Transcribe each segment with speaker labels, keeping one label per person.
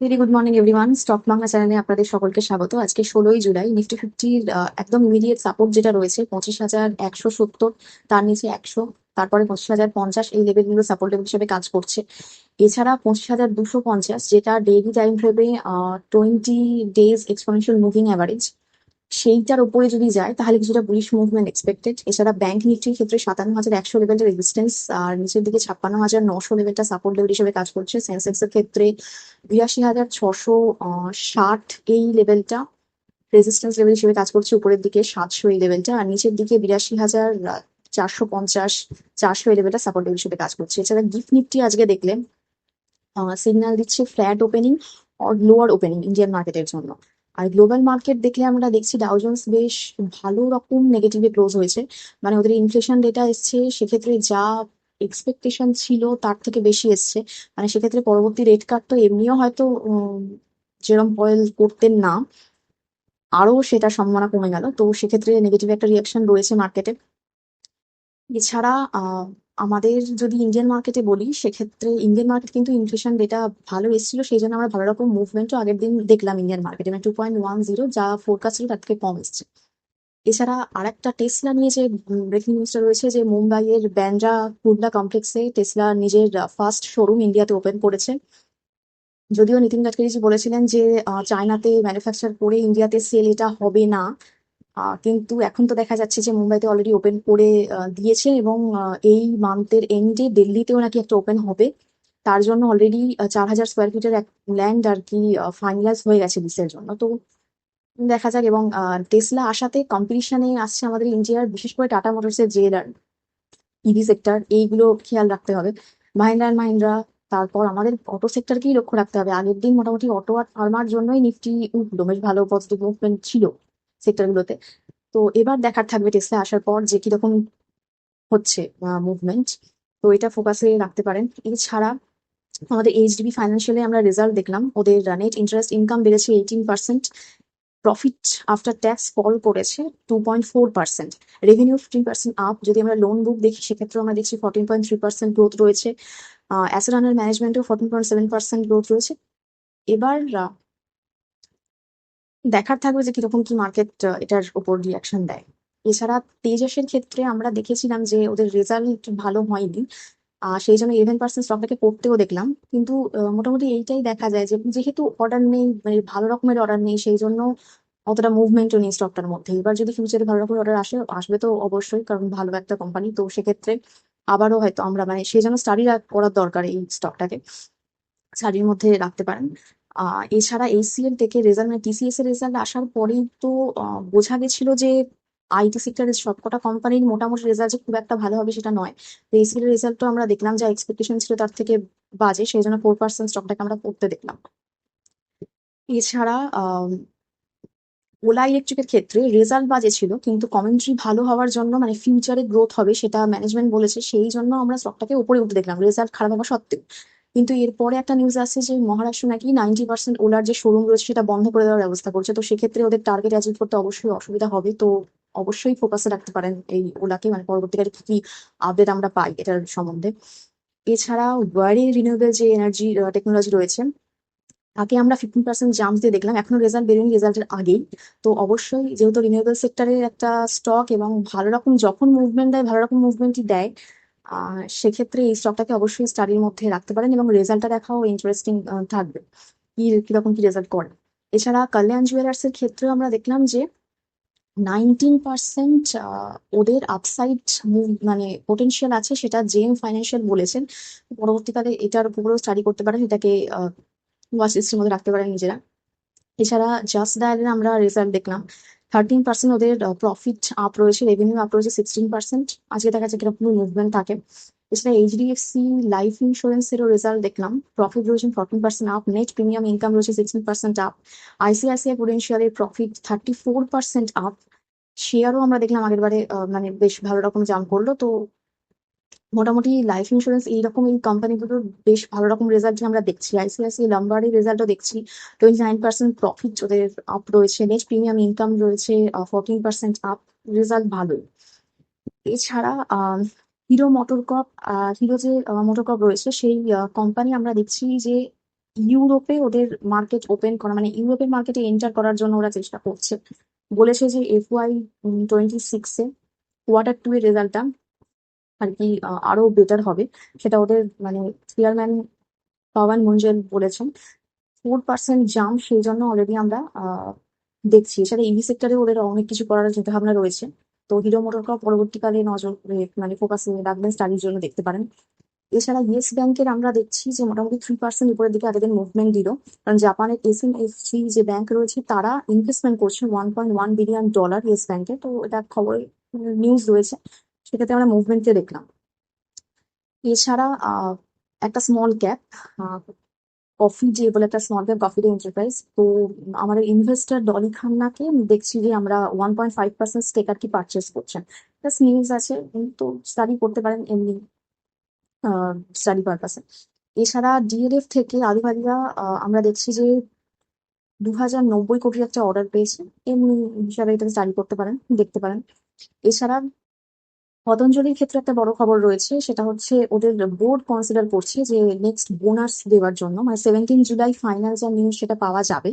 Speaker 1: Very good morning everyone. Stock Bangla চ্যানেলে আপনাদের সকলকে স্বাগত। আজকে 16ই জুলাই। নিফটি ফিফটির একদম ইমিডিয়েট সাপোর্ট যেটা রয়েছে 25,170, তার নিচে 100, তারপরে 25,050, এই লেভেলগুলো সাপোর্ট লেভেল হিসেবে কাজ করছে। এছাড়া 25,250, যেটা ডেইলি টাইম ফ্রেমে 20 ডেজ এক্সপোনেনশিয়াল মুভিং অ্যাভারেজ, সেইটার উপরে যদি যায় তাহলে কিছুটা বুলিশ মুভমেন্ট এক্সপেক্টেড। এছাড়া ব্যাংক নিফটির ক্ষেত্রে 57,100 লেভেলটা রেজিস্ট্যান্স, আর নিচের দিকে 56,900 লেভেলটা সাপোর্ট লেভেল হিসেবে কাজ করছে। সেন্সেক্স এর ক্ষেত্রে 82,660 এই লেভেলটা রেজিস্ট্যান্স লেভেল হিসেবে কাজ করছে, উপরের দিকে 700 এই লেভেলটা, আর নিচের দিকে 82,450, 400 এই লেভেলটা সাপোর্ট লেভেল হিসেবে কাজ করছে। এছাড়া গিফট নিফটি আজকে দেখলে সিগন্যাল দিচ্ছে flat opening or lower opening Indian মার্কেটের জন্য। আর গ্লোবাল মার্কেট দেখলে আমরা দেখছি ডাউ জোন্স বেশ ভালো রকম নেগেটিভে ক্লোজ হয়েছে। মানে ওদের ইনফ্লেশন ডেটা এসছে, সেক্ষেত্রে যা এক্সপেকটেশন ছিল তার থেকে বেশি এসছে। মানে সেক্ষেত্রে পরবর্তী রেট কাট তো এমনিও হয়তো যেরকম পয়েল করতেন না, আরো সেটা সম্ভাবনা কমে গেল, তো সেক্ষেত্রে নেগেটিভ একটা রিয়াকশন রয়েছে মার্কেটে। এছাড়া আমাদের যদি ইন্ডিয়ান মার্কেটে বলি, সেক্ষেত্রে ইন্ডিয়ান মার্কেট কিন্তু ইনফ্লেশন ডেটা ভালো এসেছিল, সেই জন্য আমরা ভালো রকম মুভমেন্টও আগের দিন দেখলাম ইন্ডিয়ান মার্কেটে। মানে 2.10 যা ফোরকাস্ট ছিল তার থেকে কম এসছে। এছাড়া আরেকটা টেসলা নিয়ে যে ব্রেকিং নিউজটা রয়েছে, যে মুম্বাইয়ের ব্যান্ড্রা কুর্লা কমপ্লেক্সে টেসলা নিজের ফার্স্ট শোরুম ইন্ডিয়াতে ওপেন করেছে। যদিও নিতিন গাডকারিজি বলেছিলেন যে চায়নাতে ম্যানুফ্যাকচার করে ইন্ডিয়াতে সেল এটা হবে না, কিন্তু এখন তো দেখা যাচ্ছে যে মুম্বাইতে অলরেডি ওপেন করে দিয়েছে, এবং এই মান্থের এন্ডে দিল্লিতেও নাকি একটা ওপেন হবে। তার জন্য অলরেডি 4,000 স্কোয়ার ফিটের এক ল্যান্ড আর কি ফাইনালাইজ হয়ে গেছে লিসের জন্য। তো দেখা যাক। এবং টেসলা আসাতে কম্পিটিশনে আসছে আমাদের ইন্ডিয়ার, বিশেষ করে টাটা মোটরস এর জেলার ইভি সেক্টর, এইগুলো খেয়াল রাখতে হবে। মাহিন্দ্রা অ্যান্ড মাহিন্দ্রা, তারপর আমাদের অটো সেক্টরকেই লক্ষ্য রাখতে হবে। আগের দিন মোটামুটি অটো আর ফার্মার জন্যই নিফটি উঠলো, বেশ ভালো পজিটিভ মুভমেন্ট ছিল সেক্টরগুলোতে। তো এবার দেখার থাকবে টেসলা আসার পর যে কিরকম হচ্ছে মুভমেন্ট, তো এটা ফোকাসে রাখতে পারেন। এছাড়া আমাদের এইচডিবি ফাইন্যান্সিয়ালে আমরা রেজাল্ট দেখলাম, ওদের নেট ইন্টারেস্ট ইনকাম বেড়েছে 18%, প্রফিট আফটার ট্যাক্স ফল করেছে 2.4%, রেভিনিউ 15% আপ। যদি আমরা লোন বুক দেখি সেক্ষেত্রে আমরা দেখছি 14.3% গ্রোথ রয়েছে, অ্যাসেট আন্ডার ম্যানেজমেন্টেও 14.7% গ্রোথ রয়েছে। এবার দেখার থাকবে যে কিরকম কি মার্কেট এটার উপর রিয়াকশন দেয়। এছাড়া তেজাসের ক্ষেত্রে আমরা দেখেছিলাম যে ওদের রেজাল্ট ভালো হয়নি, সেই জন্য 11% স্টকটাকে পড়তেও দেখলাম। কিন্তু মোটামুটি এইটাই দেখা যায় যে যেহেতু অর্ডার নেই, মানে ভালো রকমের অর্ডার নেই, সেই জন্য অতটা মুভমেন্টও নেই স্টকটার মধ্যে। এবার যদি ফিউচারে ভালো রকমের অর্ডার আসবে তো অবশ্যই, কারণ ভালো একটা কোম্পানি, তো সেক্ষেত্রে আবারও হয়তো আমরা, মানে সেই জন্য স্টাডি করার দরকার এই স্টকটাকে, স্টাডির মধ্যে রাখতে পারেন। এছাড়া এইচসিএল থেকে রেজাল্ট, মানে টিসিএস এর রেজাল্ট আসার পরেই তো বোঝা গেছিল যে আইটি সেক্টরের সবকটা কোম্পানির মোটামুটি রেজাল্ট যে খুব একটা ভালো হবে সেটা নয়। তো এইচসিএল এর রেজাল্ট তো আমরা দেখলাম যা এক্সপেকটেশন ছিল তার থেকে বাজে, সেই জন্য 4% স্টকটাকে আমরা পড়তে দেখলাম। এছাড়া ওলা ইলেকট্রিকের ক্ষেত্রে রেজাল্ট বাজে ছিল, কিন্তু কমেন্ট্রি ভালো হওয়ার জন্য, মানে ফিউচারে গ্রোথ হবে সেটা ম্যানেজমেন্ট বলেছে, সেই জন্য আমরা স্টকটাকে উপরে উঠে দেখলাম রেজাল্ট খারাপ হওয়া সত্ত্বেও। কিন্তু এরপরে একটা নিউজ আসছে যে মহারাষ্ট্র নাকি 90% ওলার যে শোরুম রয়েছে সেটা বন্ধ করে দেওয়ার ব্যবস্থা করছে, তো সেক্ষেত্রে ওদের টার্গেট অ্যাচিভ করতে অবশ্যই অসুবিধা হবে। তো অবশ্যই ফোকাসে রাখতে পারেন এই ওলাকে, মানে পরবর্তীকালে কি কি আপডেট আমরা পাই এটার সম্বন্ধে। এছাড়া ওয়ারি রিনিউয়েবল যে এনার্জি টেকনোলজি রয়েছে, তাকে আমরা 15% জাম্প দিয়ে দেখলাম, এখনো রেজাল্ট বেরোয়নি, রেজাল্টের আগেই। তো অবশ্যই যেহেতু রিনিউয়েবল সেক্টরের একটা স্টক এবং ভালো রকম যখন মুভমেন্ট দেয়, ভালো রকম মুভমেন্টই দেয়, সেক্ষেত্রে এই স্টকটাকে অবশ্যই স্টাডির মধ্যে রাখতে পারেন, এবং রেজাল্টটা দেখাও ইন্টারেস্টিং থাকবে, কিরকম কি রেজাল্ট করে। এছাড়া কল্যাণ জুয়েলার্স এর ক্ষেত্রেও আমরা দেখলাম যে 19% ওদের আপসাইড মানে পোটেনশিয়াল আছে, সেটা জেএম ফাইন্যান্সিয়াল বলেছেন। পরবর্তীকালে এটার উপরেও স্টাডি করতে পারেন, এটাকে ওয়াচ লিস্টের মধ্যে রাখতে পারেন নিজেরা। এছাড়া জাস্ট ডায়ালের আমরা রেজাল্ট দেখলাম, 13% ওদের প্রফিট আপ রয়েছে, রেভিনিউ আপ রয়েছে 16%। আজকে দেখা যাচ্ছে কিরকম মুভমেন্ট থাকে। এছাড়া এইচডিএফসি লাইফ ইন্স্যুরেন্সেরও রেজাল্ট দেখলাম, প্রফিট রয়েছে 14% আপ, নেট প্রিমিয়াম ইনকাম রয়েছে 16% আপ। আইসিআইসিআই প্রুডেন্সিয়ালের প্রফিট 34% আপ। শেয়ারও আমরা দেখলাম আগের বারে মানে বেশ ভালো রকম জাম্প করলো। তো মোটামুটি লাইফ ইন্স্যুরেন্স এইরকম এই কোম্পানিগুলোর বেশ ভালো রকম রেজাল্ট আমরা দেখছি। আইসিআইসিআই লাম্বারের রেজাল্টও দেখছি, 29% প্রফিট ওদের আপ রয়েছে, নেট প্রিমিয়াম ইনকাম রয়েছে 14% আপ, রেজাল্ট ভালোই। এছাড়া হিরো মোটরকপ, হিরো যে মোটরকপ রয়েছে সেই কোম্পানি আমরা দেখছি যে ইউরোপে ওদের মার্কেট ওপেন করা, মানে ইউরোপের মার্কেটে এন্টার করার জন্য ওরা চেষ্টা করছে। বলেছে যে FY 26-এ Q2 এর রেজাল্টটা আর কি আরো বেটার হবে। সেটা ওদের মানে চেয়ারম্যান পাওয়ান মুঞ্জেল বলেছেন। 4% জাম্প, সেই জন্য অলরেডি আমরা দেখছি। এছাড়া ইভি সেক্টরে ওদের অনেক কিছু করার চিন্তা ভাবনা রয়েছে। তো হিরো মোটরকপ পরবর্তীকালে নজর মানে ফোকাসে রাখবেন, স্টাডির জন্য দেখতে পারেন। এছাড়া ইয়েস ব্যাংকের আমরা দেখছি যে মোটামুটি 3% উপরের দিকে আগের দিন মুভমেন্ট দিল, কারণ জাপানের SMFC যে ব্যাংক রয়েছে তারা ইনভেস্টমেন্ট করছে $1.1 বিলিয়ন ইয়েস ব্যাংকে। তো এটা খবর নিউজ রয়েছে, সেক্ষেত্রে আমরা মুভমেন্টে দেখলাম। এছাড়া একটা স্মল ক্যাপ কফি ডে বলে একটা small cap coffee day enterprise, তো আমাদের ইনভেস্টর ডলি খান্নাকে দেখছি যে আমরা 1.5% স্টেক আর কি পারচেস করছেন। প্লাস নিউজ আছে, তো স্টাডি করতে পারেন এমনি স্টাডি পারপাসে। এছাড়া ডিএলএফ থেকে আদিবাদীরা আমরা দেখছি যে 2090 কোটির একটা অর্ডার পেয়েছে, এমনি হিসাবে এটাকে স্টাডি করতে পারেন, দেখতে পারেন। এছাড়া পতঞ্জলির ক্ষেত্রে একটা বড় খবর রয়েছে, সেটা হচ্ছে ওদের বোর্ড কনসিডার করছে যে নেক্সট বোনাস দেওয়ার জন্য, মানে 17 জুলাই ফাইনাল যা নিউজ সেটা পাওয়া যাবে,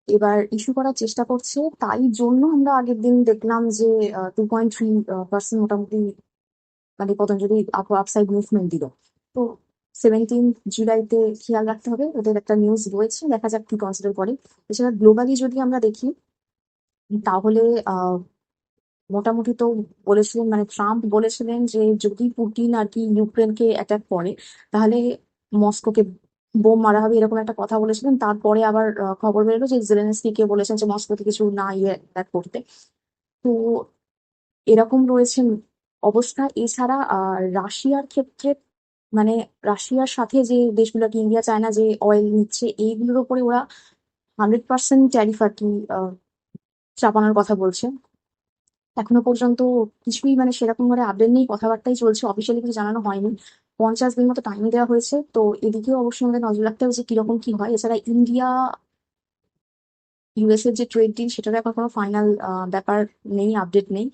Speaker 1: এবার ইস্যু করার চেষ্টা করছে। তাই জন্য আমরা আগের দিন দেখলাম যে 2.3% মোটামুটি মানে পতঞ্জলি আপসাইড মুভমেন্ট দিল। তো 17 জুলাইতে খেয়াল রাখতে হবে, ওদের একটা নিউজ রয়েছে, দেখা যাক কি কনসিডার করে। এছাড়া গ্লোবালি যদি আমরা দেখি তাহলে মোটামুটি তো বলেছিলেন, মানে ট্রাম্প বলেছিলেন যে যদি পুতিন আর কি ইউক্রেনকে অ্যাটাক করে তাহলে মস্কোকে বোম মারা হবে, এরকম একটা কথা বলেছিলেন। তারপরে আবার খবর বেরোলো যে জেলেনস্কিকে বলেছেন যে মস্কোতে কিছু না অ্যাটাক করতে। তো এরকম রয়েছে অবস্থা। এছাড়া রাশিয়ার ক্ষেত্রে মানে রাশিয়ার সাথে যে দেশগুলো কি ইন্ডিয়া চায়না যে অয়েল নিচ্ছে, এইগুলোর উপরে ওরা 100% ট্যারিফ আর কি চাপানোর কথা বলছে। এখনো পর্যন্ত কিছুই মানে সেরকম ভাবে আপডেট নেই, কথাবার্তাই চলছে, অফিসিয়ালি কিছু জানানো হয়নি। 50 দিন মতো টাইম দেওয়া হয়েছে, তো এদিকেও অবশ্যই আমাদের নজর রাখতে হবে যে কিরকম কি হয়। এছাড়া ইন্ডিয়া ইউএস এর যে ট্রেড ডিল, সেটার এখন কোনো ফাইনাল ব্যাপার নেই, আপডেট নেই।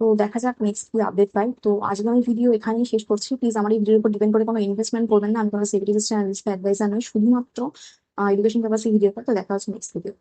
Speaker 1: তো দেখা যাক নেক্সট কি আপডেট পাই। তো আজকে আমি ভিডিও এখানেই শেষ করছি। প্লিজ আমার এই ভিডিওর উপর ডিপেন্ড করে কোনো ইনভেস্টমেন্ট করবেন না, আমি কোনো সিকিউরিটিজ অ্যানালিস্ট অ্যাডভাইজার নই, শুধুমাত্র এডুকেশন পারপাসে ভিডিও কর। তো দেখা হচ্ছে নেক্সট ভিডিও।